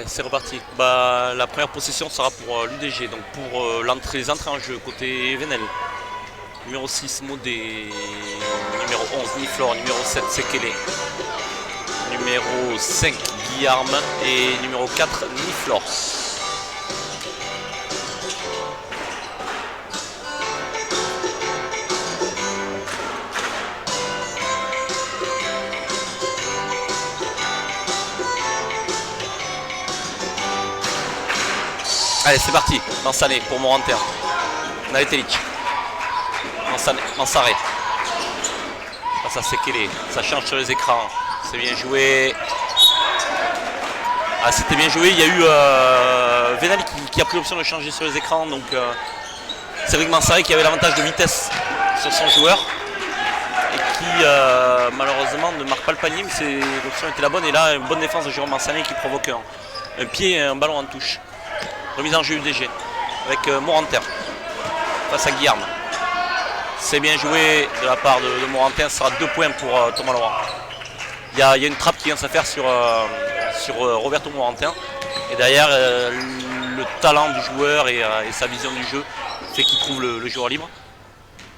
c'est reparti. Bah, la première possession sera pour l'UDG, donc pour les entrées en jeu côté Venel. Numéro 6, Modé. Numéro 11, Niflor. Numéro 7, Sekele. Numéro 5, Guillarme. Et numéro 4, Niflor. Allez, c'est parti. Mansané pour Moranter. Naletelic. Mansaré. Ah, ça c'est Sekele. Ça change sur les écrans. C'est bien joué. Ah, c'était bien joué. Il y a eu Venal qui a pris l'option de changer sur les écrans. Donc Cédric Mansaré qui avait l'avantage de vitesse sur son joueur. Et qui malheureusement ne marque pas le panier. Mais l'option était la bonne. Et là, une bonne défense de Jérôme Mansané qui provoque un pied et un ballon en touche. Remise en jeu UDG avec Moranter face à Guillarme. C'est bien joué de la part de Moranter. Ce sera 2 points pour Thomas Laurent. Il y a une trappe qui vient de se faire sur Roberto Moranter. Et derrière, le talent du joueur et sa vision du jeu fait qu'il trouve le joueur libre.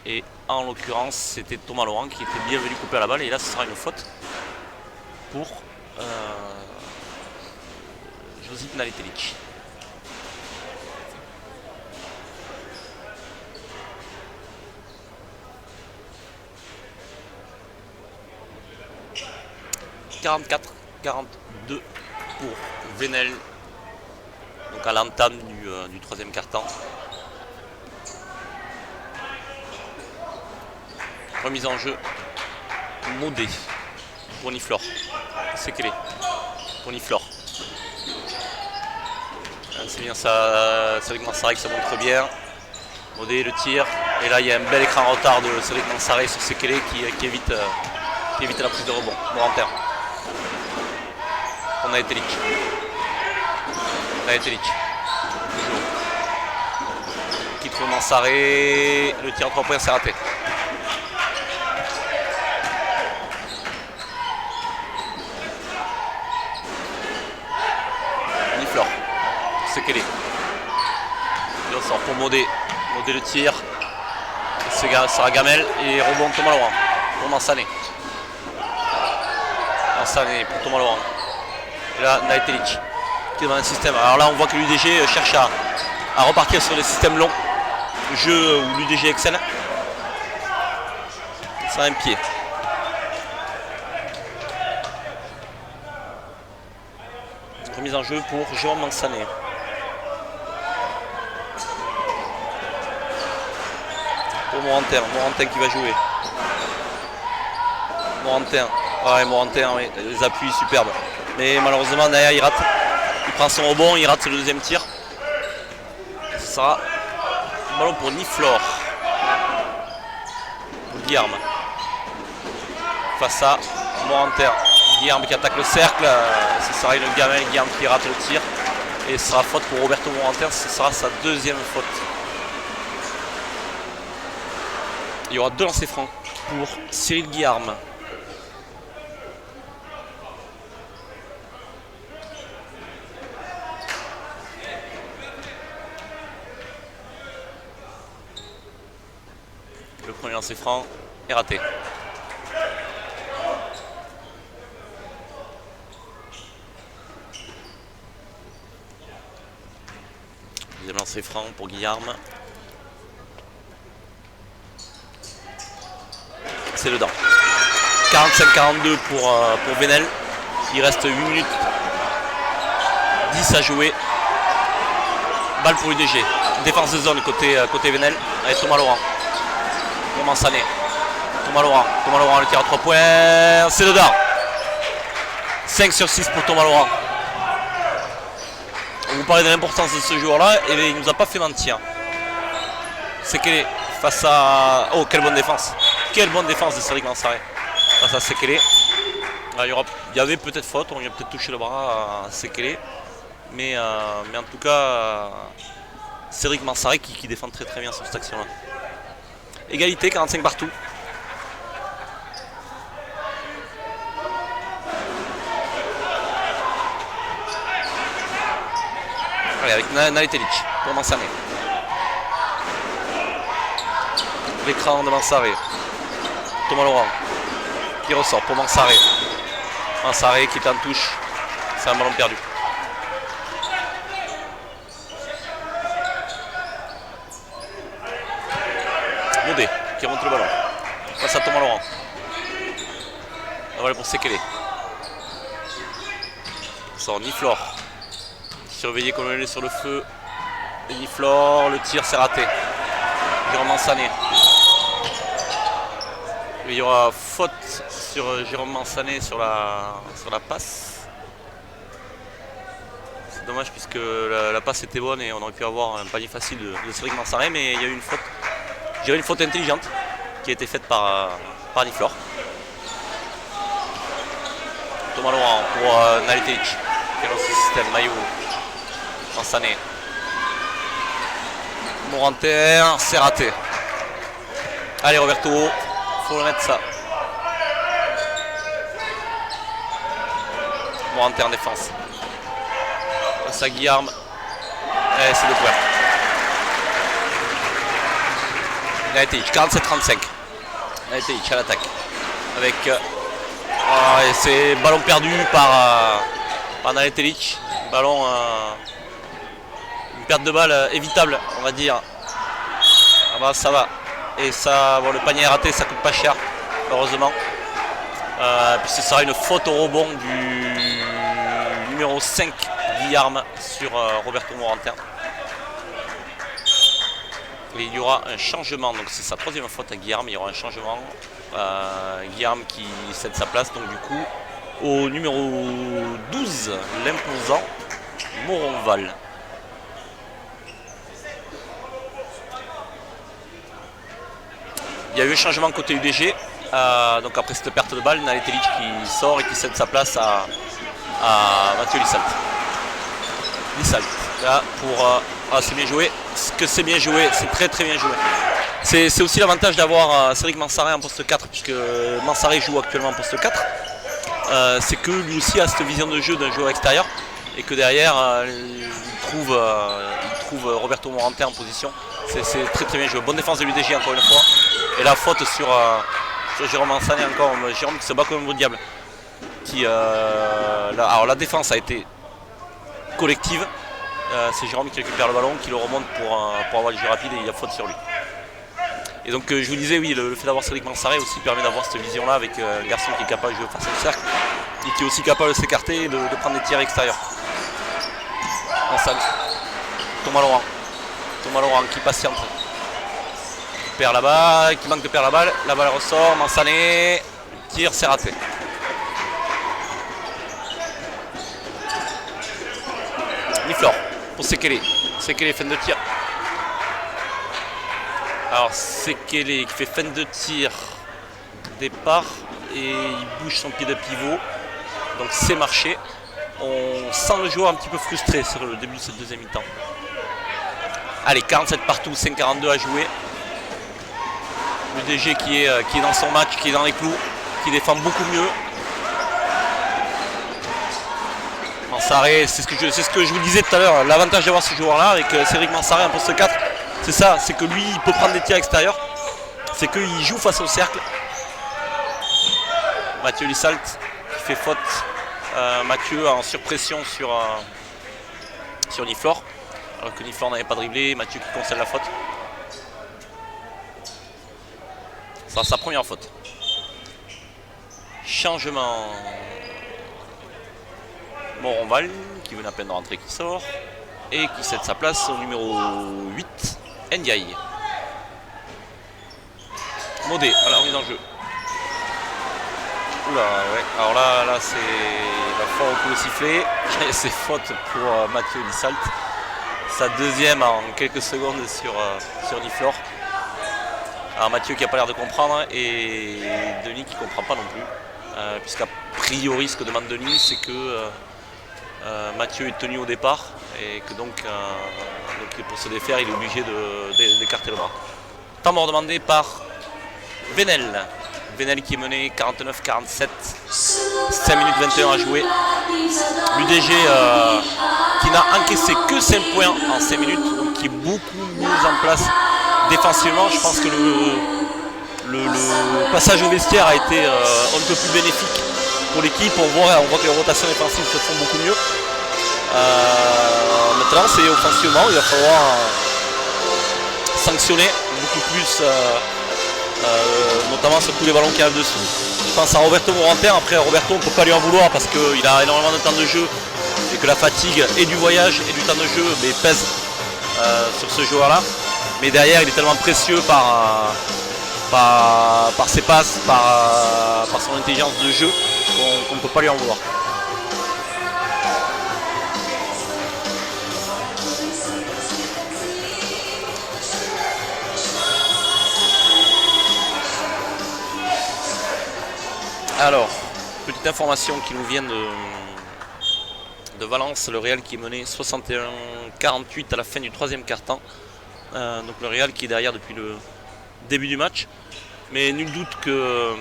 Et en l'occurrence, c'était Thomas Laurent qui était bien venu couper à la balle. Et là, ce sera une faute pour Josip Naletelic. « 44-42 pour Venel, donc à l'entame du troisième quart-temps. Remise en jeu, Modé pour Niflor. Sekele pour Niflor. C'est bien ça, Cédric Mansaré qui se montre bien. Modé le tir. Et là il y a un bel écran en retard de Cédric Mansaré sur Sekele qui évite la prise de rebond. Moranter. On a Naletelic. Qui trouve Mansaré. Le tir à 3 points, c'est raté. Niflor. Sekele. Il sort pour Modé. Modé le tir. Ça sera Gamel. Et rebond Thomas Laurent. Pour Mansané. Mansané pour Thomas Laurent. Et là, Naletelic qui est dans un système. Alors là, on voit que l'UDG cherche à repartir sur des systèmes longs. Jeu où l'UDG excelle. Ça a un pied. Remise en jeu pour Jérôme Mansané. Pour Moranter. Moranter qui va jouer. Moranter. Ouais, Moranter, oui. Les appuis superbes. Mais malheureusement, Naya il rate. Il prend son rebond, il rate le deuxième tir. Ce sera un ballon pour Niflor. Guillarme. Face à Moranter. Guillarme qui attaque le cercle. Ce sera une gamelle. Guillarme qui rate le tir. Et ce sera faute pour Roberto Moranter. Ce sera sa deuxième faute. Il y aura 2 lancers francs pour Cyril Guillarme. Le premier lancer franc est raté. Deuxième lancer franc pour Guillarme. C'est dedans. 45-42 pour Venel. Il reste 8 minutes 10 à jouer. Balle pour l'UDG. Défense de zone côté Venel avec Thomas Laurent. Mansané. Thomas Laurent le tir à 3 points. C'est dedans. 5 sur 6 pour Thomas Laurent. On vous parlait de l'importance de ce joueur-là et il ne nous a pas fait mentir. Sekele face à... Oh, quelle bonne défense. Quelle bonne défense de Cédric Mansaré. Face à Sekele. Il y avait peut-être faute, on lui a peut-être touché le bras à Sekele. Mais en tout cas, Cédric Mansaré qui défend très très bien sur cette action-là. Égalité, 45 partout. Mansaré avec Naletelic pour Mansané. L'écran de Mansaré. Thomas Laurent qui ressort pour Mansaré. Mansaré qui est en touche. C'est un ballon perdu. Modé qui remonte le ballon. Face à Thomas Laurent. Voilà pour Sekele. Sort Niflor. Surveillé comme elle est sur le feu. Et Niflor, le tir c'est raté. Jérôme Mansané. Il y aura faute sur Jérôme Mansané sur la passe. C'est dommage puisque la passe était bonne et on aurait pu avoir un panier facile de Cédric Mansané, mais il y a eu une faute. J'ai eu une faute intelligente qui a été faite par Niflor. Thomas Laurent pour Naletelic qui est dans ce système. Maillot. Mansané. Moranter, c'est raté. Allez Roberto, faut le mettre ça. Moranter en défense. Face à Guillarme. Et c'est le couvert. Naletelic, 47-35. Naletelic à l'attaque. Avec et c'est ballon perdu par Naletelic. Ballon une perte de balle évitable, on va dire. Ah bah ça va. Et ça, bon, le panier est raté, ça coûte pas cher, heureusement. Puis ce sera une faute au rebond du numéro 5 Guillarme sur Roberto Moranter. Et il y aura un changement, donc c'est sa troisième faute à Guillarme, il y aura un changement. Guillarme qui cède sa place, donc du coup, au numéro 12, l'imposant Moronval. Il y a eu un changement côté UDG, donc après cette perte de balle, Naletelic qui sort et qui cède sa place à Mathieu Lissalt. Lissalt, là pour... c'est bien joué, c'est bien joué, c'est très très bien joué. C'est aussi l'avantage d'avoir Cédric Mansaray en poste 4, puisque Mansaray joue actuellement en poste 4. C'est que lui aussi a cette vision de jeu d'un joueur extérieur, et que derrière il trouve Roberto Moranter en position. C'est très très bien joué. Bonne défense de l'UDG encore une fois. Et la faute sur Jérôme Mansané encore, Jérôme qui se bat comme un beau diable. Alors la défense a été collective. C'est Jérôme qui récupère le ballon, qui le remonte pour avoir le jeu rapide et il y a faute sur lui. Et donc je vous disais, oui, le fait d'avoir Cédric Mansaray aussi permet d'avoir cette vision-là avec un garçon qui est capable de jouer face au cercle et qui est aussi capable de s'écarter et de prendre des tirs extérieurs. Thomas Laurent qui patiente. Qui perd là-bas, qui manque de perdre la balle ressort, Mansané, tir, c'est raté. Niflor pour Sekele, fin de tir. Alors Sekele qui fait fin de tir, départ, et il bouge son pied de pivot, donc c'est marché. On sent le joueur un petit peu frustré sur le début de cette deuxième mi-temps. Allez, 47 partout, 5-42 à jouer. Le DG qui est dans son match, qui est dans les clous, qui défend beaucoup mieux. Mansaray, c'est ce que je vous disais tout à l'heure, l'avantage d'avoir ce joueur-là avec Cédric Mansaray en poste 4, c'est ça, c'est que lui il peut prendre des tirs extérieurs, c'est qu'il joue face au cercle. Mathieu Lissalt qui fait faute, Mathieu en surpression sur Niflor, alors que Niflor n'avait pas dribblé, Mathieu qui concède la faute. Ça sera sa première faute. Changement. Moronval qui venait à peine de rentrer, qui sort et qui cède sa place au numéro 8, Ndiaye. Modé à la remise en jeu. Oula, ouais. Alors là c'est la fois au coup de sifflet. C'est faute pour Mathieu Lissalt. Sa deuxième en quelques secondes sur Niflor. Alors Mathieu qui n'a pas l'air de comprendre et Denis qui ne comprend pas non plus. Puisqu'a priori ce que demande Denis c'est que Mathieu est tenu au départ et que donc pour se défaire il est obligé d'écarter le bras. Temps mort demandé par Venel. Venelle qui est mené 49-47. 5 minutes 21 à jouer. L'UDG qui n'a encaissé que 5 points en 5 minutes, donc qui est beaucoup mieux en place défensivement. Je pense que le passage au vestiaire a été un peu plus bénéfique pour l'équipe. On voit que les rotations défensives se font beaucoup mieux. Maintenant, c'est offensivement, il va falloir sanctionner beaucoup plus, notamment sur tous les ballons qui arrivent dessous. Je pense à Roberto Morantin. Après, Roberto, on ne peut pas lui en vouloir parce qu'il a énormément de temps de jeu et que la fatigue et du voyage et du temps de jeu pèse sur ce joueur-là. Mais derrière, il est tellement précieux par ses passes, par son intelligence de jeu qu'on ne peut pas lui en vouloir. Alors, petite information qui nous vient de Valence, le Real qui est mené 61-48 à la fin du troisième quart-temps. Donc le Real qui est derrière depuis le début du match. Mais nul doute que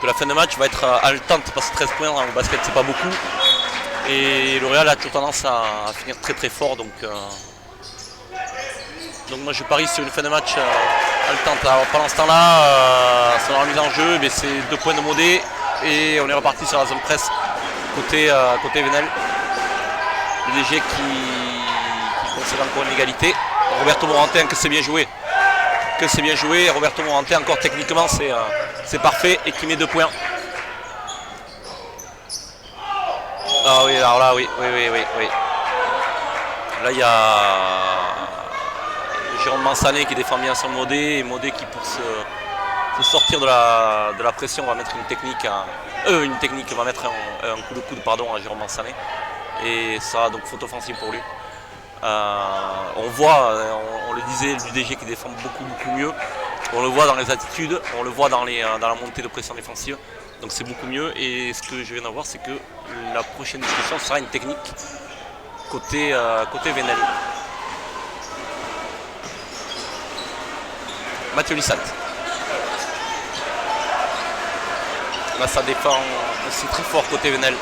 la fin de match va être haletante parce que 13 points au basket c'est pas beaucoup. Et le Real a toujours tendance à finir très très fort. Donc moi je parie sur une fin de match haletante. Alors, pendant ce temps-là, sur la remise en jeu, c'est 2 points de Modé et on est reparti sur la zone presse côté Venelle. Le DG qui concède encore une égalité. Roberto Morantin que c'est bien joué. Roberto Morantin encore techniquement c'est parfait et qui met 2 points. Ah oui, alors là oui. Là il y a Jérôme Mansané qui défend bien son Modé et Modé qui pour se sortir de la pression va mettre une technique va mettre un coup de coude à Jérôme Mansané et ça sera donc faute offensive pour lui. On voit, on le disait, l'UDG qui défend beaucoup mieux. On le voit dans les attitudes, on le voit dans la montée de pression défensive. Donc c'est beaucoup mieux. Et ce que je viens d'avoir, c'est que la prochaine discussion sera une technique côté Venelle. Mathieu Lissat. Là ça défend aussi très fort côté Venelle.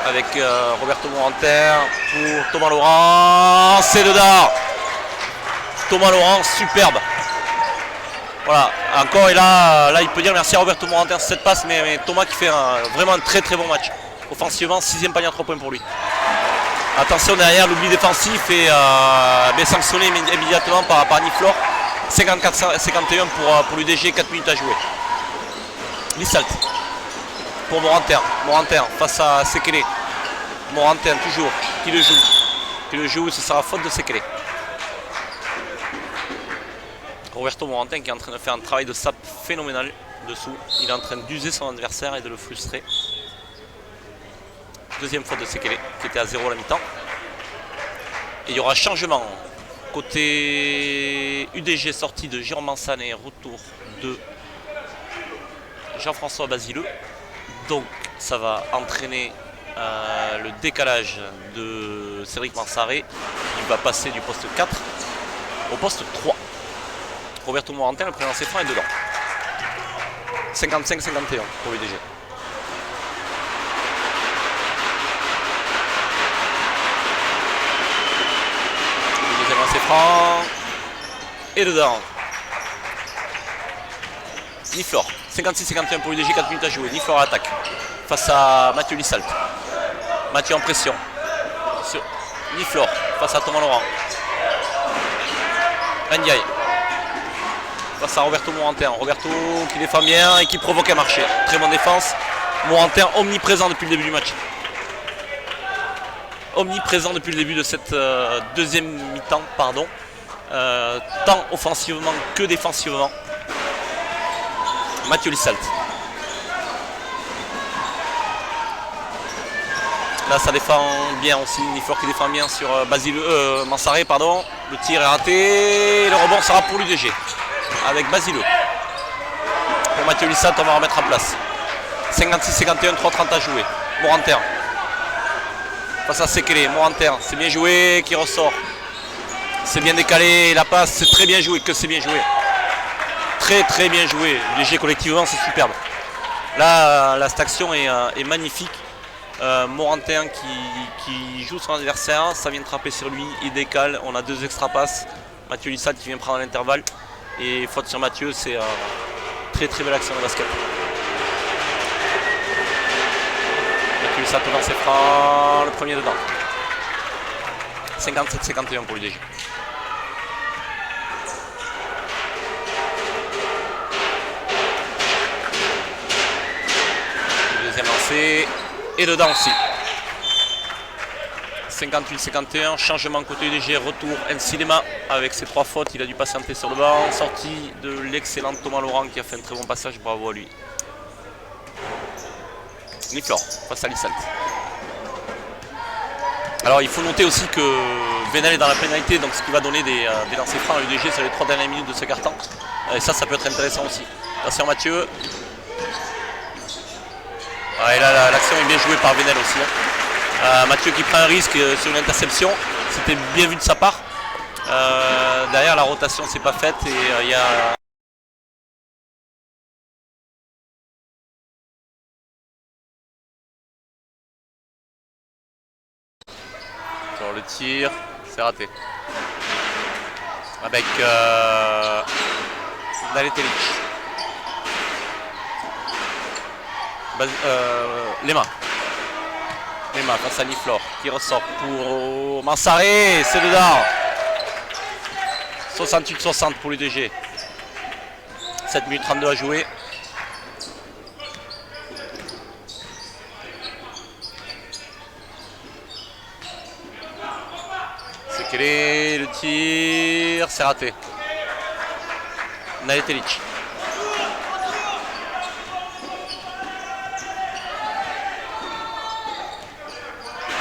Avec Roberto Morantin pour Thomas Laurent, c'est dedans. Thomas Laurent, superbe. Voilà, encore et là il peut dire merci à Roberto Morantin sur cette passe, mais Thomas qui fait vraiment un très très bon match. Offensivement, 6e panier à 3 points pour lui. Attention derrière, l'oubli défensif est sanctionné immédiatement par Niflor. 54-51 pour l'UDG, 4 minutes à jouer. Lissalt. Pour Morantin face à Sekele. Morantin toujours qui le joue, ce sera faute de Sekele. Roberto Morantin qui est en train de faire un travail de sape phénoménal dessous. Il est en train d'user son adversaire et de le frustrer. Deuxième faute de Sekele qui était à 0 à la mi-temps. Et il y aura changement côté UDG, sortie de Jérôme Mansané, retour de Jean-François Basileux. Donc ça va entraîner le décalage de Cédric Mansaré. Il va passer du poste 4 au poste 3. Roberto Morantin, le président franc est dedans. 55-51 pour l'UDG. Le deuxième lancé franc est dedans. Niflor. 56-51 pour l'UDG, 4 minutes à jouer. Niflor à l'attaque face à Mathieu Lissalt. Mathieu en pression. Niflor face à Thomas Laurent. Ndiaye face à Roberto Morantin. Roberto qui défend bien et qui provoque un marché. Très bonne défense. Morantin omniprésent depuis le début du match. Omniprésent depuis le début de cette deuxième mi-temps, pardon. Tant offensivement que défensivement. Mathieu Lissalt. Là ça défend bien aussi, Niflor qui défend bien sur Mansaré, pardon. Le tir est raté, le rebond sera pour l'UDG. Avec Basileux. Pour Mathieu Lissat, on va remettre en place. 56-51, 3-30 à jouer. Morantin. Face à Sekele, Morantin, c'est bien joué, qui ressort. C'est bien décalé, la passe, c'est très bien joué, que c'est bien joué. très bien joué. Léger collectivement, c'est superbe. Là, cette action est magnifique. Morantin qui joue son adversaire, ça vient de frapper sur lui, il décale, on a 2 extra passes. Mathieu Lissat qui vient prendre l'intervalle et faute sur Mathieu, c'est très belle action de basket. Mathieu Lissat dans ses francs, le premier dedans. 57-51 pour l'UDG. Le deuxième lancé et dedans aussi. 58-51, changement côté UDG, retour Nsilema avec ses 3 fautes, il a dû patienter sur le banc, sortie de l'excellent Thomas Laurent qui a fait un très bon passage, bravo à lui. Niflor face à Lissalt. Alors il faut noter aussi que Venel est dans la pénalité, donc ce qui va donner des lancers francs à l'UDG sur les 3 dernières minutes de ce quart-temps. Et ça peut être intéressant aussi. Attention Mathieu. Et là l'action est bien jouée par Venel aussi. Mathieu qui prend un risque sur une interception, c'était bien vu de sa part. Derrière la rotation c'est pas faite et il y a... Sur le tir, c'est raté. Avec Naletelic. Lema face à Niflor qui ressort pour Mansaré, c'est dedans. 68-60 pour l'UDG. 7 minutes 32 à jouer. C'est quel est le tir, c'est raté. Naletelic.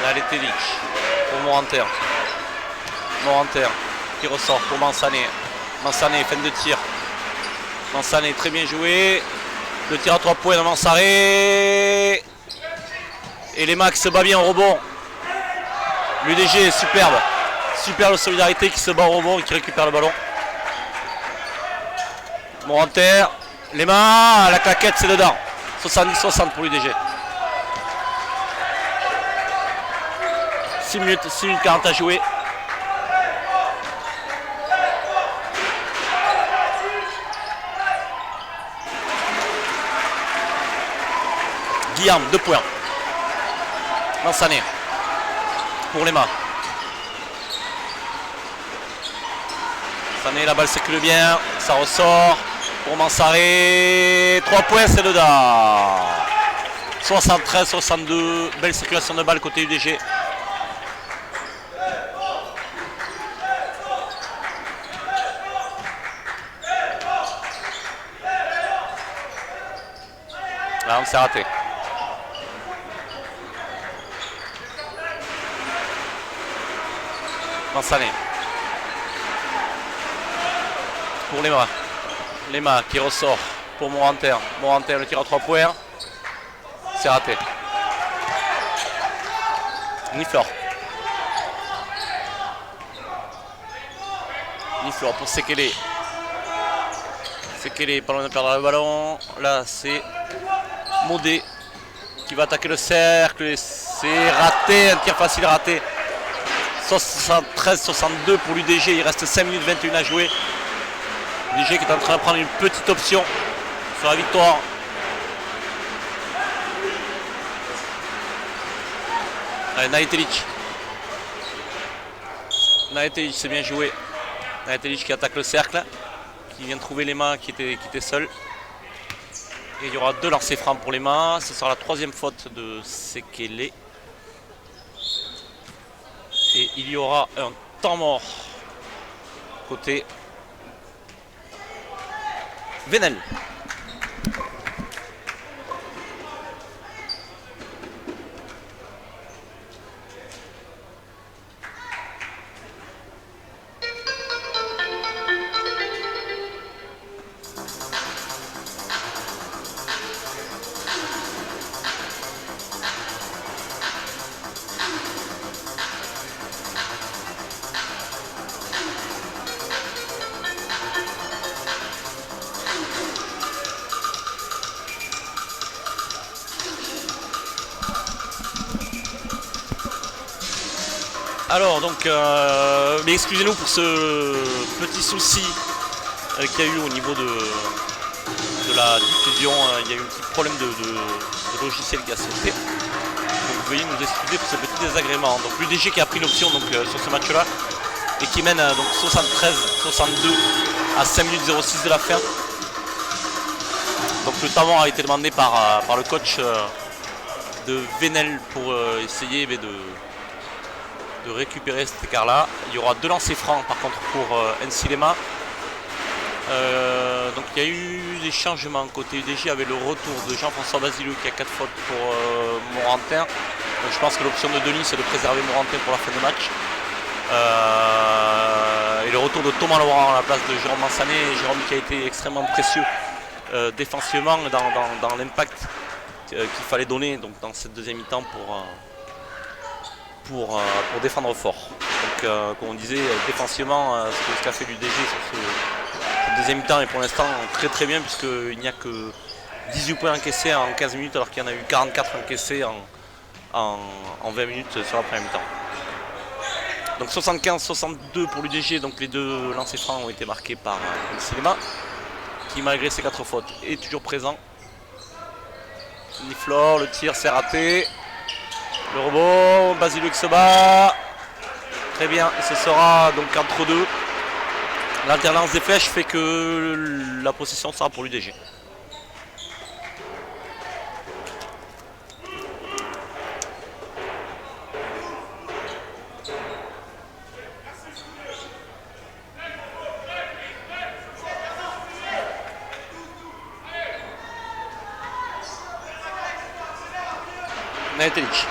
Naletelic pour Moranter. Moranter qui ressort pour Mansané. Mansané, fin de tir. Mansané très bien joué. Le tir à 3 points de Mansaré. Et les Max se bat bien au rebond. L'UDG est superbe. Superbe solidarité qui se bat au rebond et qui récupère le ballon. Moranter. Les mains, la claquette c'est dedans. 70-60 pour l'UDG. 6 minutes 40 à jouer. Guillaume, 2 points. Mansané. Pour les mains. Mansané, la balle circule bien. Ça ressort. Pour Mansaré. 3 points, c'est dedans. 73-62. Belle circulation de balle côté UDG. Là, on s'est raté. Mansané. Pour Lema. Lema qui ressort pour Moranter. Moranter le tir à 3 points. C'est raté. Niflor. Niflor pour Sekele. Sekele, pas loin de perdre le ballon. Là, c'est Modé qui va attaquer le cercle. C'est raté, un tir facile raté. 73-62 pour l'UDG. Il reste 5 minutes 21 à jouer. L'UDG qui est en train de prendre une petite option sur la victoire. Naletelic. Naletelic, c'est bien joué. Naletelic qui attaque le cercle. Qui vient de trouver les mains qui étaient seuls. Et il y aura 2 lancers francs pour les mains. Ce sera la 3e faute de Sekele. Et il y aura un temps mort côté Venel. Alors donc, mais excusez-nous pour ce petit souci qu'il y a eu au niveau de la diffusion. Il y a eu un petit problème de logiciel qui a sauté. Donc veuillez nous excuser pour ce petit désagrément. Donc l'UDG qui a pris l'option sur ce match-là et qui mène donc 73-62 à 5 minutes 06 de la fin. Donc le temps a été demandé par le coach de Venel pour essayer de récupérer cet écart là. Il y aura 2 lancers francs par contre pour Ncilema. Donc il y a eu des changements côté UDG avec le retour de Jean-François Basilou qui a 4 fautes pour Morantin. Donc je pense que l'option de Denis c'est de préserver Morantin pour la fin de match. Et le retour de Thomas Laurent à la place de Jérôme Mansanet. Jérôme qui a été extrêmement précieux défensivement dans l'impact qu'il fallait donner donc, dans cette deuxième mi-temps pour défendre fort. Donc comme on disait, défensivement, ce qu'a fait l'UDG sur cette deuxième mi-temps est pour l'instant très bien puisqu'il n'y a que 18 points encaissés en 15 minutes alors qu'il y en a eu 44 encaissés en 20 minutes sur la première mi-temps. Donc 75-62 pour l'UDG, donc les 2 lancers francs ont été marqués par Ncilema qui malgré ses 4 fautes est toujours présent. Niflor, le tir c'est raté. Le rebond, Basilou qui se bat. Très bien, ce sera donc entre deux. L'alternance des flèches fait que la possession sera pour l'UDG. Naetelic.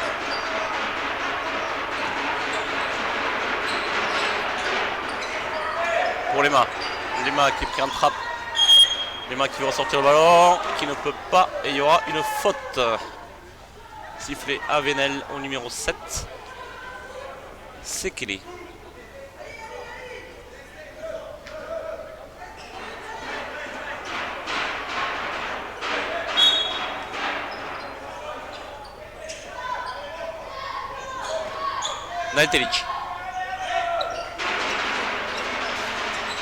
Pour Lema. Lema qui est pris en trappe. Lema qui veut ressortir le ballon, qui ne peut pas. Et il y aura une faute. Sifflé à Venel au numéro 7. Sekele. Naetelic.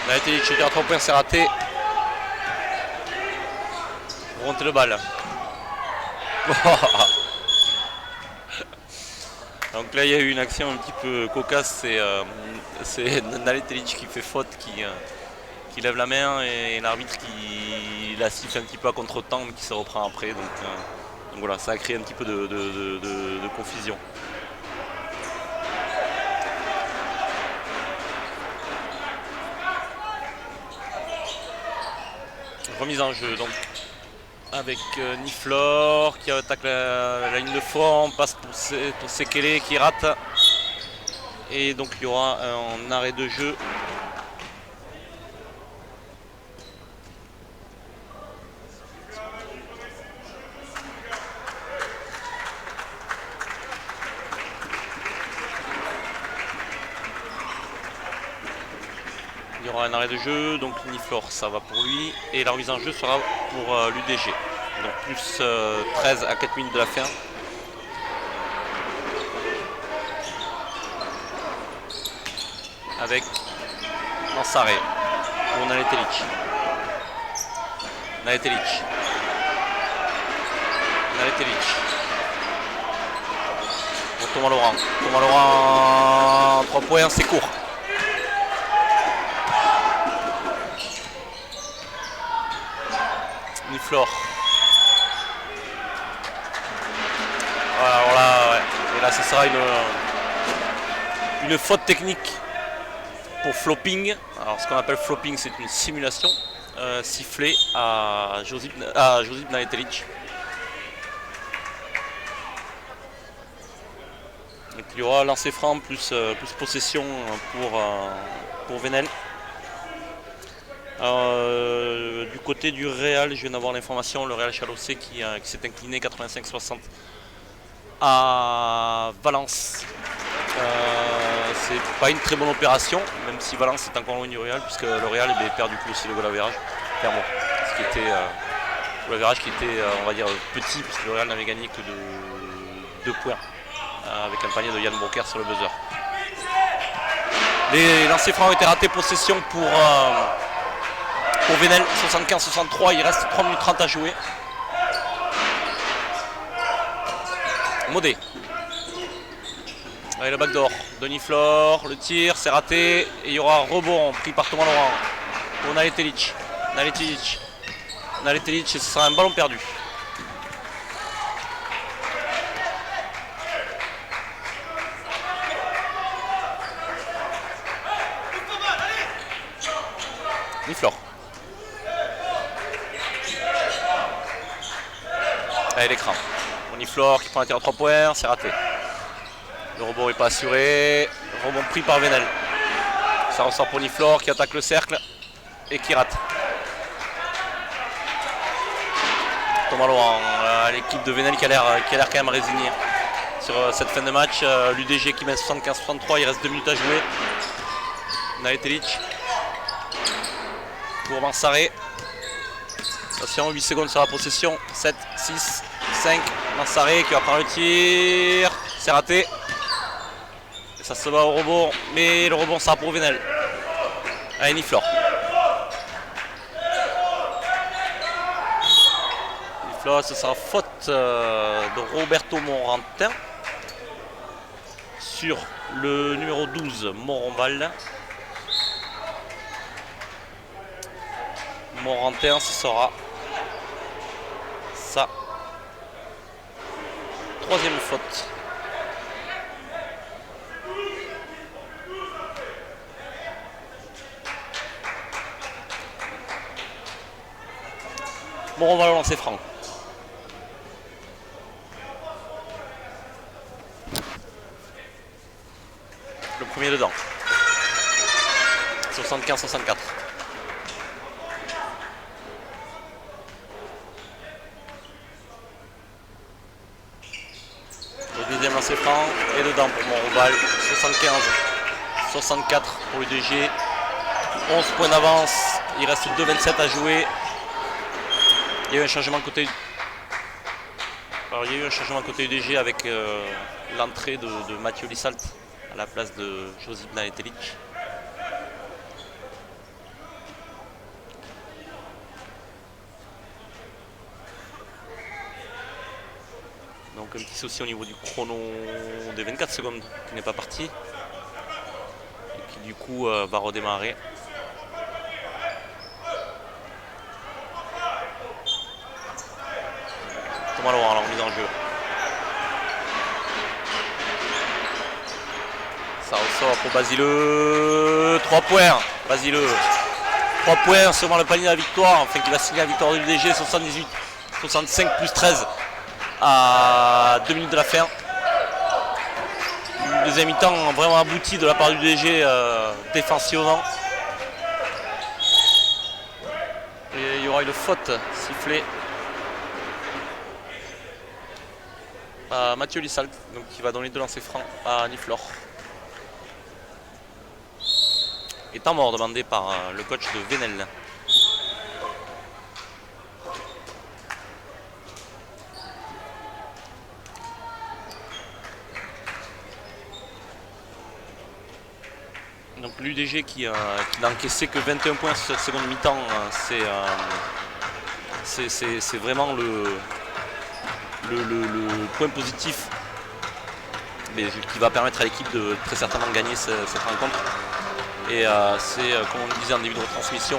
Naetelic qui a 3 points, c'est raté. Remonter le balle. Donc là il y a eu une action un petit peu cocasse, c'est Naetelic qui fait faute, qui lève la main et l'arbitre qui la siffle un petit peu à contre-temps mais qui se reprend après. Donc voilà, ça a créé un petit peu de confusion. Remise en jeu donc avec Niflor qui attaque la ligne de fond, passe pour Sekele qui rate et donc il y aura un arrêt de jeu. Il y aura un arrêt de jeu, donc Niflor ça va pour lui et la remise en jeu sera pour l'UDG. Donc plus 13 à 4 minutes de la fin. Avec Mansaré pour Naetelic. Naetelic. Pour Thomas Laurent. Thomas Laurent, 3 points, c'est court. Niflor. Voilà, ouais. Et là ce sera une faute technique pour flopping. Alors ce qu'on appelle flopping c'est une simulation sifflée à Josip Naetelic. Donc il y aura lancer franc plus possession pour Venel. Du côté du Real, je viens d'avoir l'information, le Real Chalossé qui s'est incliné 85-60 à Valence. C'est pas une très bonne opération, même si Valence est encore loin du Real, puisque le Real perd du coup aussi le goal average. Ce qui était le average qui était, on va dire, petit, puisque le Real n'avait gagné que de 2 points, avec un panier de Yann Broker sur le buzzer. Les lancers francs ont été ratés, possession pour Venel, 75-63, il reste 3 minutes 30 à jouer. Modé. Allez, le backdoor, Denis Flore, le tir, c'est raté. Et il y aura rebond pris par Thomas Laurent pour Naletelic. Naletelic, et ce sera un ballon perdu. Niflor. Allez, l'écran. Niflor qui prend un tir à 3 points, c'est raté. Le rebond n'est pas assuré. Rebond pris par Venel. Ça ressort pour Niflor qui attaque le cercle et qui rate. Thomas Laurent, l'équipe de Venel qui a l'air quand même résignée sur cette fin de match. L'UDG qui mène 75-63, il reste 2 minutes à jouer. Naletelic pour Mansaré. Attention, 8 secondes sur la possession. 7, 6, 5. Mansaré qui va prendre le tir. C'est raté. Et ça se bat au rebond. Mais le rebond sera pour Venel. Allez, Niflor. Niflor, ce sera faute de Roberto Morantin sur le numéro 12, Moronval. Morantin, ce sera sa 3e faute. Moronval va lancer franc. Le premier dedans. 75-64. Le deuxième lancer franc est dedans pour Montrouval. 75-64 pour l'UDG. 11 points d'avance. Il reste 2,27 à jouer. Il y a eu un changement côté. Alors, il y a eu un changement côté UDG avec l'entrée de Mathieu Lissalt à la place de Josip Naletelic. Donc un petit souci au niveau du chrono des 24 secondes qui n'est pas parti. Et qui du coup va redémarrer. Thomas Laurent, alors mise en jeu. Ça ressort pour Basileux. 3 points. Basileux. 3 points seulement le panier de la victoire. Enfin qui va signer la victoire de l'UDG. 65 plus 13 à 2 minutes de la fin. Une deuxième mi-temps vraiment abouti de la part du UDG défensivement. Et il y aura une faute sifflée à Mathieu Lissalt, donc qui va donner 2 lancers francs à Niflor. Et temps mort demandé par le coach de Venel. Donc l'UDG qui n'a encaissé que 21 points sur cette seconde mi-temps, c'est vraiment le point positif, mais qui va permettre à l'équipe de très certainement gagner cette rencontre. Et c'est, comme on le disait en début de retransmission,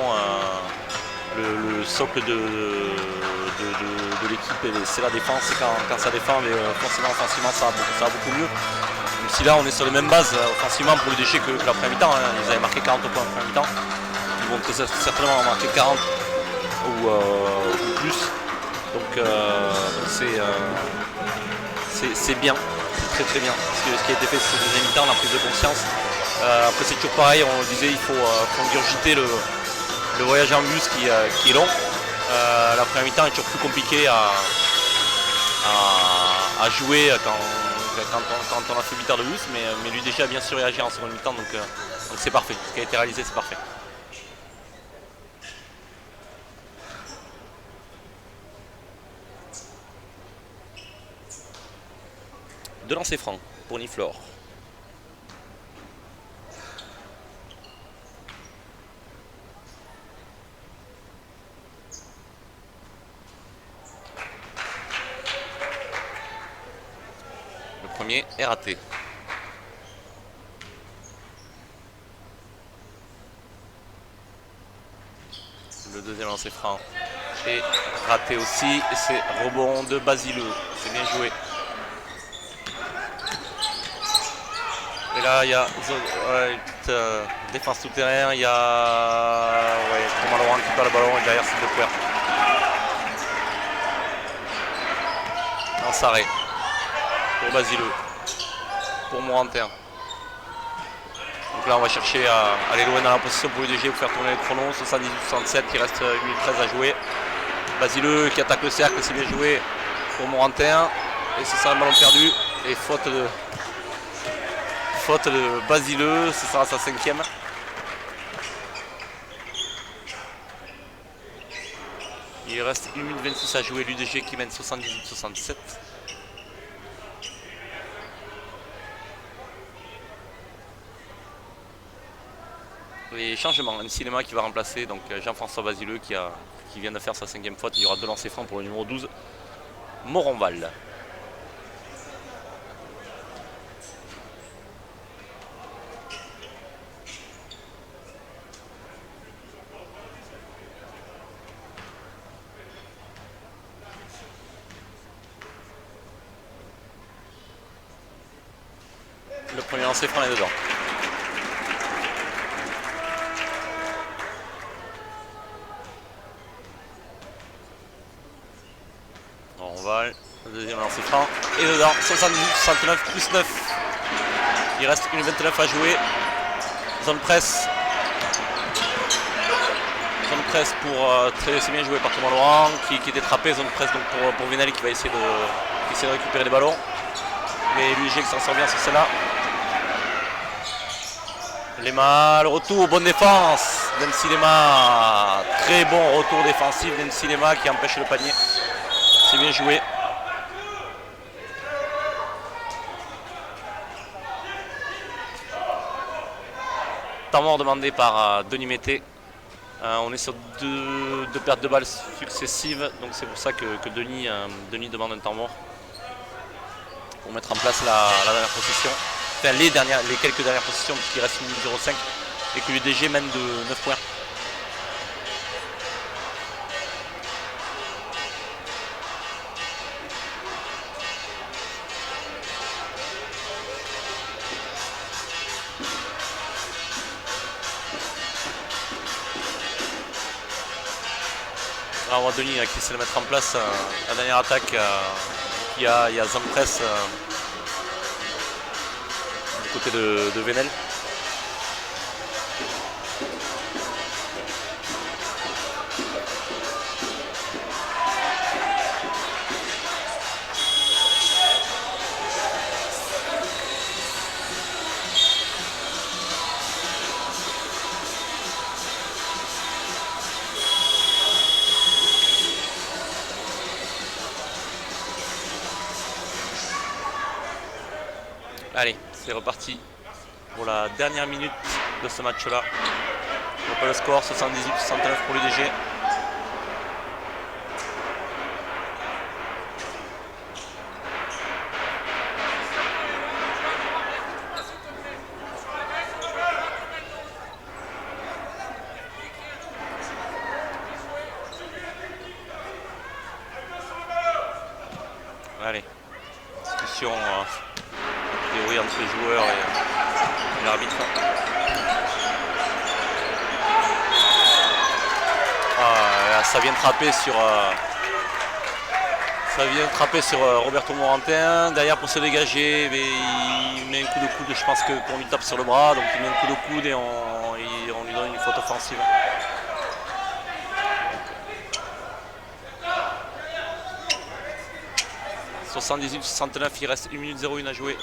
le socle de l'équipe, c'est la défense. Et quand ça défend, mais forcément offensivement ça va beaucoup mieux. Même si là on est sur les mêmes bases offensivement pour le déchet que la première mi-temps, hein. Ils avaient marqué 40 points en première mi-temps. Ils vont très certainement en marquer 40 ou plus. Donc c'est bien, c'est très bien. Ce qui a été fait cette deuxième mi-temps, la prise de conscience. Après c'est toujours pareil, on le disait, il faut ingurgiter le voyage en bus qui est long. La première mi-temps est toujours plus compliquée à jouer quand on a fait 8 heures de bus, mais l'UDG a bien sûr réagi en seconde mi-temps, donc c'est parfait. Ce qui a été réalisé, c'est parfait. De lancer franc pour Niflor. premier est raté. Le deuxième lancer franc est raté aussi. Et c'est rebond de Basileux. C'est bien joué. Et là, il y a une petite défense tout terrain. Il y a Thomas Laurent qui perd le ballon et derrière c'est De Puer. En s'arrêt pour Basileux. Pour Morantin. Donc là on va chercher à aller loin dans la position pour l'UDG pour faire tourner le chrono. 78-67, il reste 1 minute 13 à jouer. Basileux qui attaque le cercle, c'est bien joué pour Morantin. Et c'est ça un ballon perdu. Et faute de Basileux, ce sera sa 5e. Il reste 1 minute 26 à jouer, l'UDG qui mène 78-67. Les changements, un cinéma qui va remplacer donc Jean-François Basileux qui vient de faire sa 5e faute. Il y aura 2 lancers francs pour le numéro 12, Moronval. Le premier lancer franc est dedans. Le deuxième lancer franc et dedans. 78-69 plus 9. Il reste 1,29 à jouer. Zone presse. Zone presse pour c'est bien joué par Thomas Laurent qui était trappé. Zone presse donc pour Venel qui va essayer de récupérer les ballons. Mais l'UDG qui s'en sort bien sur celle-là. Lema, le retour, bonne défense d'Ensi Lema. Très bon retour défensif d'Ensi Lema qui empêche le panier. C'est bien joué. Temps mort demandé par Denis Mété. On est sur deux pertes de balles successives, donc c'est pour ça que Denis demande un temps mort pour mettre en place la dernière possession. Enfin les quelques dernières possessions puisqu'il reste 1 minute 05 et que l'UDG mène de 9 points. On voit Denis qui essaie de mettre en place la dernière attaque. Il y a zone presse du côté de Venel. Allez, c'est reparti pour la dernière minute de ce match-là. Je vois pas le score, 78-69 pour l'UDG. Allez, discussion théorie entre les joueurs et l'arbitre. Ça vient trapper sur Roberto Morantin. Derrière pour se dégager, mais il met un coup de coude. Je pense qu'on lui tape sur le bras, donc il met un coup de coude et on lui donne une faute offensive. 78-69, il reste 1 minute 01 à jouer.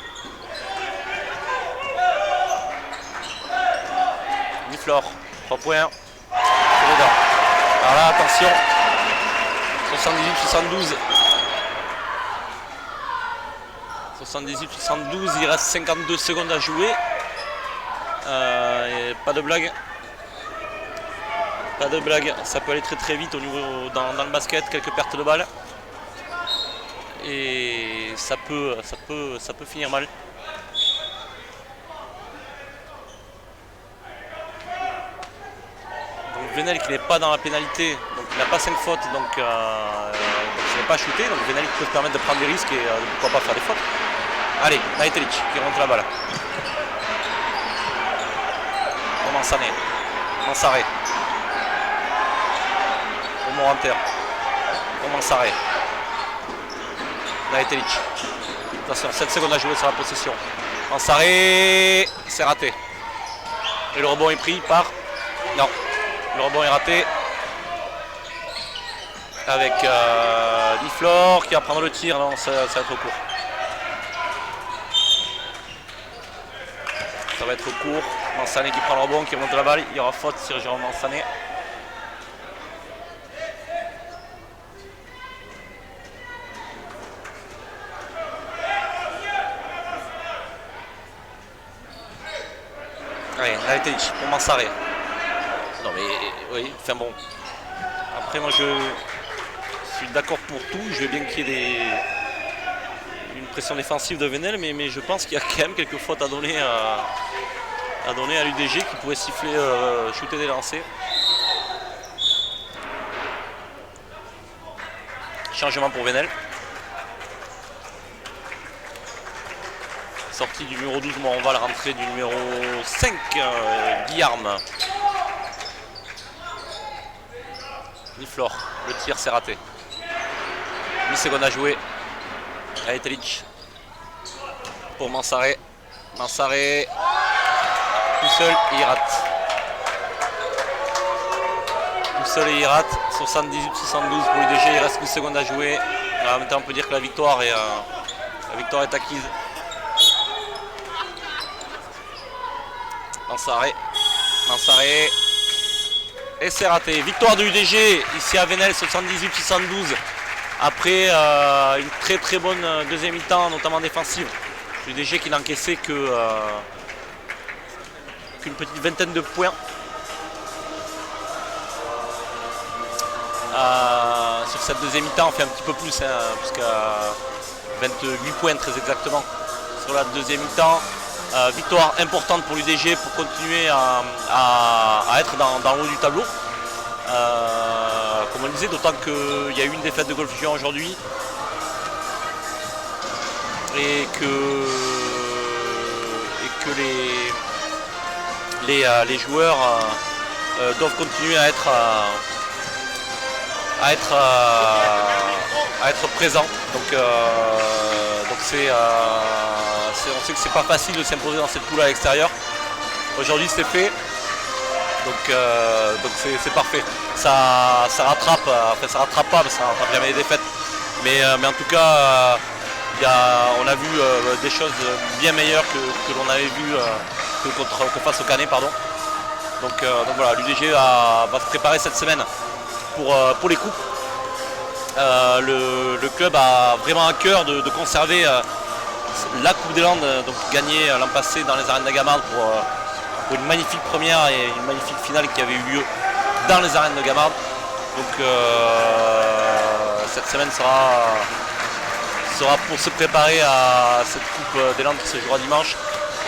Niflor, 3 points. Alors là, attention. 78-72. 78-72, il reste 52 secondes à jouer. Pas de blague. Pas de blague, ça peut aller très très vite au niveau dans le basket, quelques pertes de balles. et ça peut finir mal. Donc Venel qui n'est pas dans la pénalité, donc il n'a pas 5 fautes, donc il n'est pas shooté, donc Venel peut se permettre de prendre des risques et pourquoi pas faire des fautes. Allez, Naitelic qui rentre la balle. Pour Mansaré. Pour Moranter. Pour Mansaré. Naitelic. Attention, 7 secondes à jouer sur la possession. Mansaré, c'est raté. Et le rebond est pris par... Non, le rebond est raté. Avec Liflor qui va prendre le tir. Non, ça va être trop court. Ça va être court. Mansané qui prend le rebond, qui remonte la balle. Il y aura faute sur Jérôme Mansané. Allez, Naitelic pour Mansaré. Non mais oui, enfin bon. Après moi je suis d'accord pour tout. Je veux bien qu'il y ait une pression défensive de Venel, mais je pense qu'il y a quand même quelques fautes à donner à l'UDG qui pourrait siffler, shooter des lancers. Changement pour Venel. Sortie du numéro 12, on va la rentrée du numéro 5, Guillarme. Niflor, le tir c'est raté. 8 secondes à jouer. Naitelic pour Mansaré. Mansaré tout seul et il rate. Tout seul et il rate. 78-72 pour l'UDG, il reste 8 secondes à jouer. En même temps on peut dire que la victoire est acquise. Mansaré. Et c'est raté. Victoire de l'UDG ici à Venel, 78-72. Après une très très bonne deuxième mi-temps, notamment défensive. L'UDG qui n'a encaissé qu'une petite vingtaine de points. Sur cette deuxième mi-temps, on fait un petit peu plus, jusqu'à 28 points très exactement sur la deuxième mi-temps. Victoire importante pour l'UDG pour continuer à être dans le haut du tableau. Comme on le disait, d'autant qu'il y a eu une défaite de Golfe-Juan aujourd'hui et que les joueurs doivent continuer à être présents. Donc on sait que c'est pas facile de s'imposer dans cette poule à l'extérieur. Aujourd'hui c'est fait. Donc c'est parfait. Ça rattrape, enfin ça rattrape pas, parce que ça rattrape jamais les défaites. Mais en tout cas, on a vu des choses bien meilleures que l'on avait vu que face au Canet, pardon. Donc voilà, l'UDG va se préparer cette semaine pour les coupes. Le club a vraiment à cœur de conserver la Coupe des Landes, donc gagnée l'an passé dans les arènes de Gamarde pour une magnifique première et une magnifique finale qui avait eu lieu dans les arènes de Gamarde. Donc cette semaine sera pour se préparer à cette Coupe des Landes qui se jouera dimanche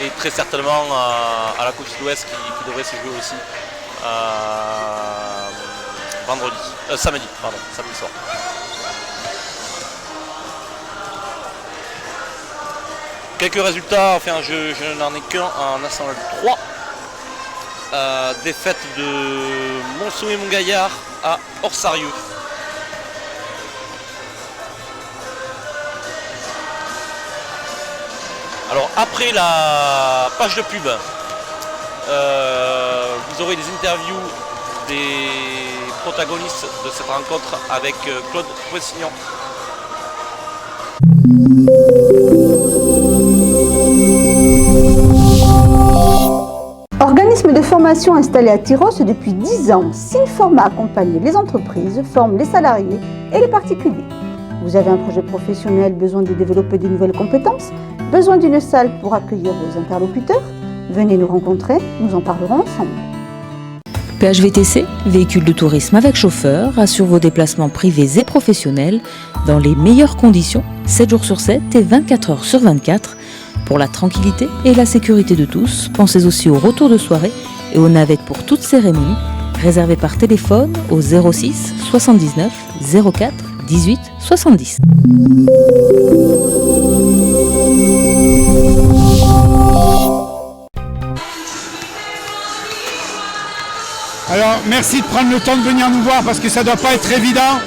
et très certainement à la Coupe Sud-Ouest qui devrait se jouer aussi samedi soir. Quelques résultats, enfin je n'en ai qu'un en National 3. Défaite de Monceau-et-Montgaillard à Orsarieux. Alors après la page de pub, vous aurez des interviews des protagonistes de cette rencontre avec Claude Poissignon. Organisme de formation installé à Tyrosse depuis 10 ans, Synforma accompagne les entreprises, forme les salariés et les particuliers. Vous avez un projet professionnel, besoin de développer de nouvelles compétences, besoin d'une salle pour accueillir vos interlocuteurs? Venez nous rencontrer, nous en parlerons ensemble. PHVTC, véhicule de tourisme avec chauffeur, assure vos déplacements privés et professionnels dans les meilleures conditions, 7 jours sur 7 et 24 heures sur 24. Pour la tranquillité et la sécurité de tous, pensez aussi au retour de soirée et aux navettes pour toute cérémonie, réservées par téléphone au 06 79 04 18 70. Alors, merci de prendre le temps de venir nous voir parce que ça ne doit pas être évident.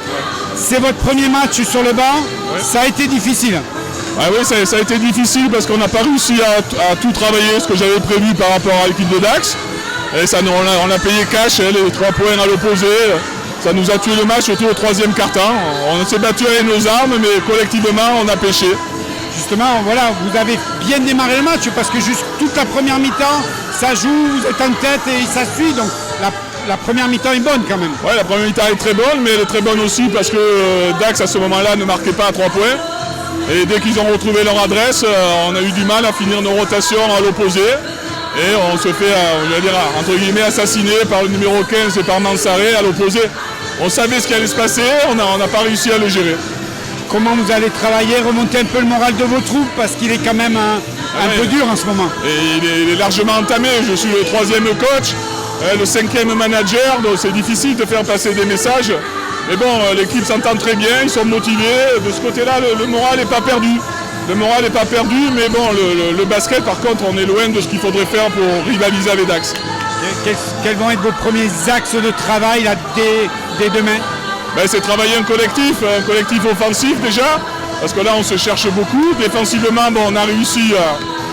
C'est votre premier match sur le banc. Ça a été difficile. Ah oui, ça a été difficile parce qu'on n'a pas réussi à tout travailler ce que j'avais prévu par rapport à l'équipe de Dax. Et ça, on a payé cash, les 3 points à l'opposé. Ça nous a tué le match, surtout au 3e quart-temps. On s'est battu avec nos armes, mais collectivement, on a pêché. Justement, voilà, vous avez bien démarré le match parce que juste toute la première mi-temps, ça joue, vous êtes en tête et ça suit. Donc la première mi-temps est bonne quand même. Oui, la première mi-temps est très bonne, mais elle est très bonne aussi parce que Dax, à ce moment-là, ne marquait pas à 3 points. Et dès qu'ils ont retrouvé leur adresse, on a eu du mal à finir nos rotations à l'opposé. Et on se fait, entre guillemets, assassiner par le numéro 15 et par Mansaré à l'opposé. On savait ce qui allait se passer, on n'a pas réussi à le gérer. Comment vous allez travailler, remonter un peu le moral de vos troupes parce qu'il est quand même un peu dur en ce moment. Et il est largement entamé, je suis le 3e coach, le 5e manager, donc c'est difficile de faire passer des messages. Mais bon, l'équipe s'entend très bien, ils sont motivés. De ce côté-là, le moral n'est pas perdu. Le moral n'est pas perdu, mais bon, le basket, par contre, on est loin de ce qu'il faudrait faire pour rivaliser avec Dax. Quels vont être vos premiers axes de travail là, dès demain? C'est travailler un collectif offensif déjà, parce que là, on se cherche beaucoup. Défensivement, on a réussi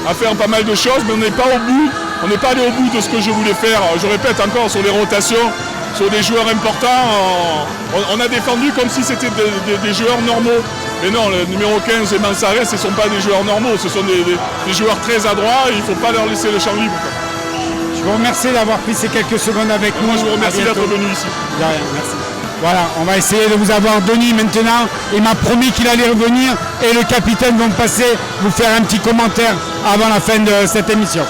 à faire pas mal de choses, mais on n'est pas au bout. On n'est pas allé au bout de ce que je voulais faire. Je répète encore sur les rotations. Sur des joueurs importants, on a défendu comme si c'était des joueurs normaux. Mais non, le numéro 15 et Mansaré, ce ne sont pas des joueurs normaux, ce sont des joueurs très adroits et il ne faut pas leur laisser le champ libre. Je vous remercie d'avoir pris ces quelques secondes avec nous. Moi, je vous remercie d'être venu ici. De rien, merci. Voilà, on va essayer de vous avoir Denis maintenant. Il m'a promis qu'il allait revenir et le capitaine va me passer vous faire un petit commentaire avant la fin de cette émission.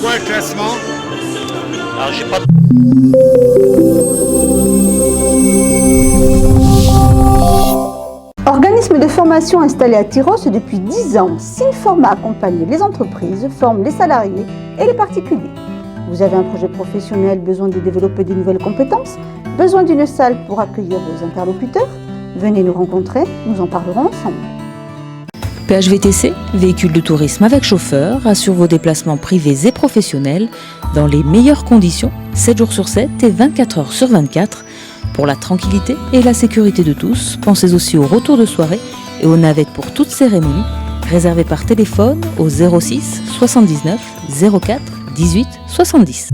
Quoi le classement? Alors j'ai pas. Organisme de formation installé à Tyrosse depuis 10 ans, Sinforma accompagne les entreprises, forme les salariés et les particuliers. Vous avez un projet professionnel, besoin de développer de nouvelles compétences, besoin d'une salle pour accueillir vos interlocuteurs? Venez nous rencontrer, nous en parlerons ensemble. PHVTC, véhicule de tourisme avec chauffeur, assure vos déplacements privés et professionnels dans les meilleures conditions, 7 jours sur 7 et 24 heures sur 24. Pour la tranquillité et la sécurité de tous, pensez aussi au retour de soirée et aux navettes pour toute cérémonie. Réservez par téléphone au 06 79 04 18 70.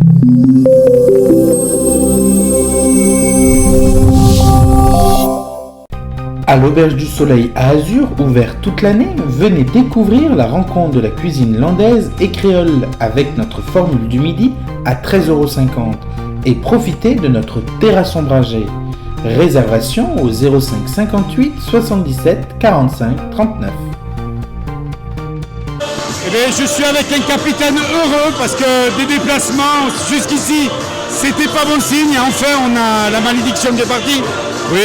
À l'Auberge du Soleil à Azur, ouvert toute l'année, venez découvrir la rencontre de la cuisine landaise et créole avec notre formule du midi à 13,50 € et profitez de notre terrasse ombragée. Réservation au 05 58 77 45 39. Eh bien, je suis avec un capitaine heureux parce que des déplacements jusqu'ici, c'était pas bon signe. Enfin, on a la malédiction qui est partie. Oui,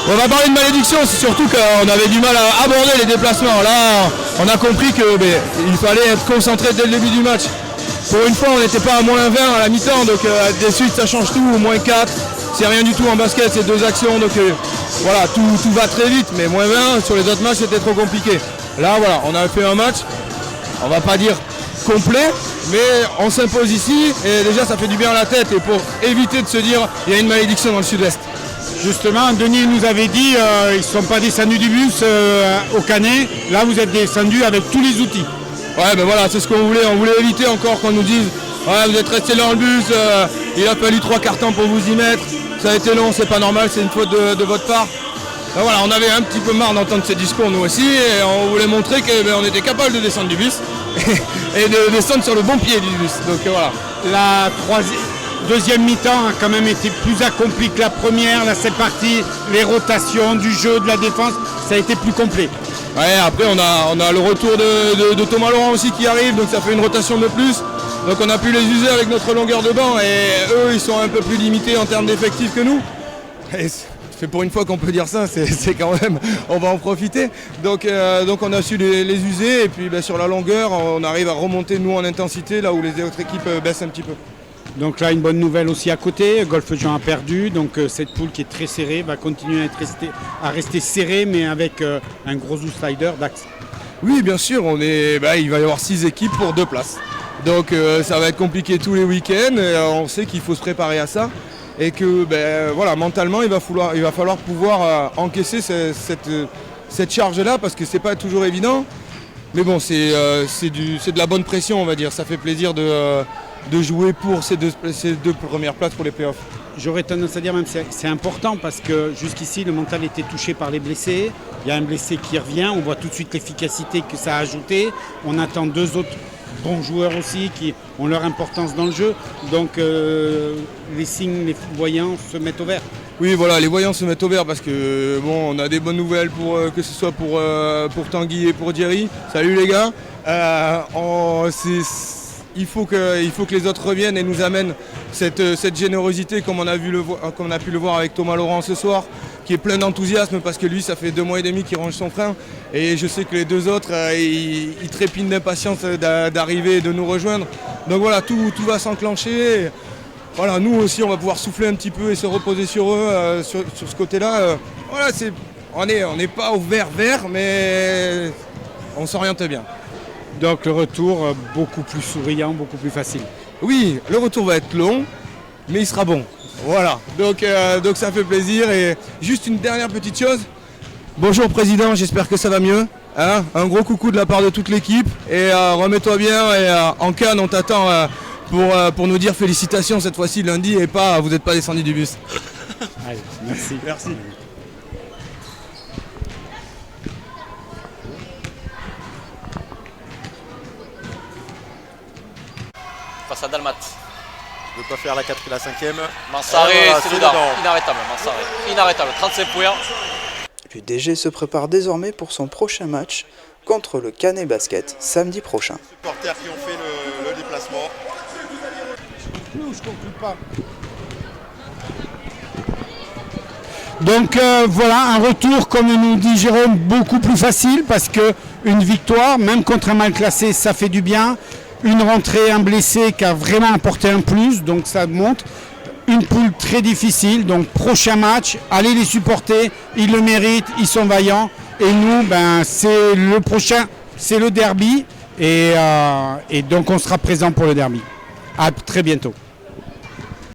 on va parler de malédiction, c'est surtout qu'on avait du mal à aborder les déplacements. Là, on a compris qu'il fallait être concentré dès le début du match. Pour une fois, on n'était pas à moins 20 à la mi-temps, donc des suites, ça change tout, moins 4. C'est rien du tout en basket, c'est 2 actions, donc voilà, tout va très vite. Mais moins 20, sur les autres matchs, c'était trop compliqué. Là, voilà, on a fait un match, on va pas dire complet, mais on s'impose ici, et déjà, ça fait du bien à la tête. Et pour éviter de se dire, il y a une malédiction dans le sud-est. Justement, Denis nous avait dit ils ne sont pas descendus du bus au Canet. Là, vous êtes descendus avec tous les outils. Ouais, ben voilà, c'est ce qu'on voulait. On voulait éviter encore qu'on nous dise ouais, vous êtes restés dans le bus, il a fallu 3 quarts temps pour vous y mettre. Ça a été long, c'est pas normal, c'est une faute de votre part. Ben voilà, on avait un petit peu marre d'entendre ces discours nous aussi, et on voulait montrer qu'on était capable de descendre du bus et de descendre sur le bon pied du bus. Donc voilà. La deuxième mi-temps a quand même été plus accomplie que la première. Là, c'est parti, les rotations, du jeu, de la défense, ça a été plus complet. Ouais, après on a le retour de Thomas Laurent aussi qui arrive, donc ça fait une rotation de plus. Donc on a pu les user avec notre longueur de banc, et eux ils sont un peu plus limités en termes d'effectifs que nous. Et c'est pour une fois qu'on peut dire ça, c'est quand même, on va en profiter. Donc on a su les user, et puis sur la longueur on arrive à remonter nous en intensité là où les autres équipes baissent un petit peu. Donc là, une bonne nouvelle aussi à côté, Golfe Jean a perdu, donc cette poule qui est très serrée va continuer à rester serrée, mais avec un gros outsider d'Axe. Oui, bien sûr, il va y avoir 6 équipes pour 2 places. Donc ça va être compliqué tous les week-ends, on sait qu'il faut se préparer à ça, et que voilà, mentalement il va falloir pouvoir encaisser cette charge-là, parce que c'est pas toujours évident. Mais bon, c'est de la bonne pression, on va dire, ça fait plaisir de jouer pour ces deux premières places pour les playoffs. J'aurais tendance à dire même que c'est important parce que jusqu'ici le mental était touché par les blessés. Il y a un blessé qui revient, on voit tout de suite l'efficacité que ça a ajouté. On attend 2 autres bons joueurs aussi qui ont leur importance dans le jeu. Donc les signes, les voyants se mettent au vert. Oui, voilà, les voyants se mettent au vert parce que bon, on a des bonnes nouvelles que ce soit pour Tanguy et pour Jerry. Salut les gars. Il faut que les autres reviennent et nous amènent cette générosité comme on a pu le voir avec Thomas Laurent ce soir, qui est plein d'enthousiasme parce que lui ça fait 2 mois et demi qu'il range son frein, et je sais que les 2 autres ils trépignent d'impatience d'arriver et de nous rejoindre. Donc voilà, tout va s'enclencher. Voilà, nous aussi on va pouvoir souffler un petit peu et se reposer sur eux sur ce côté-là. Voilà, on n'est pas au vert, mais on s'oriente bien. Donc le retour beaucoup plus souriant, beaucoup plus facile. Oui, le retour va être long, mais il sera bon. Voilà, donc ça fait plaisir. Et juste une dernière petite chose. Bonjour président, j'espère que ça va mieux. Hein, un gros coucou de la part de toute l'équipe. Et remets-toi bien, et en Cannes on t'attend pour nous dire félicitations cette fois-ci lundi, et pas vous n'êtes pas descendu du bus. Allez, merci. Merci. Face à Dalmat. De quoi faire la 4 et la 5e. Mansaré, voilà, c'est dedans. Inarrêtable, Mansaré. Inarrêtable, 35 points. Le DG se prépare désormais pour son prochain match contre le Canet Basket samedi prochain. Les supporters qui ont fait le déplacement. Je conclue pas. Donc voilà, un retour, comme nous dit Jérôme, beaucoup plus facile parce qu'une victoire, même contre un mal classé, ça fait du bien. Une rentrée, un blessé qui a vraiment apporté un plus, donc ça monte. Une poule très difficile, donc prochain match, allez les supporter, ils le méritent, ils sont vaillants. Et nous, c'est le prochain, c'est le derby. Et donc on sera présent pour le derby. À très bientôt.